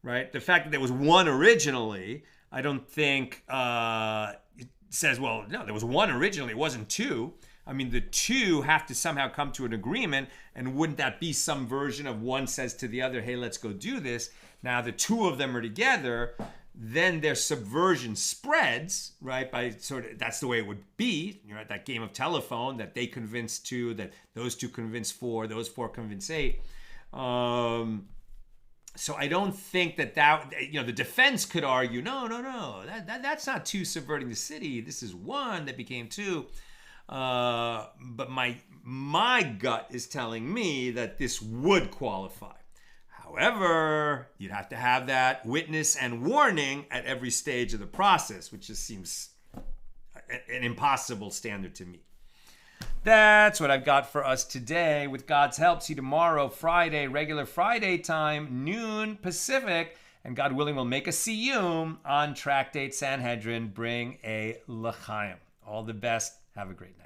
right? The fact that there was one originally, I don't think it says, well, no, there was one originally, it wasn't two. I mean, the two have to somehow come to an agreement, and wouldn't that be some version of one says to the other, hey, let's go do this. Now the two of them are together, then their subversion spreads, right? By sort of, that's the way it would be, right? That game of telephone that they convince two, that those two convince four, those four convince eight. So I don't think that the defense could argue, no, that's not two subverting the city. This is one that became two. But my gut is telling me that this would qualify. However, you'd have to have that witness and warning at every stage of the process, which just seems an impossible standard to me. That's what I've got for us today. With God's help, see you tomorrow, Friday, regular Friday time, noon Pacific, and God willing, we'll make a siyum on Tractate Sanhedrin, bring a l'chaim. All the best. Have a great night.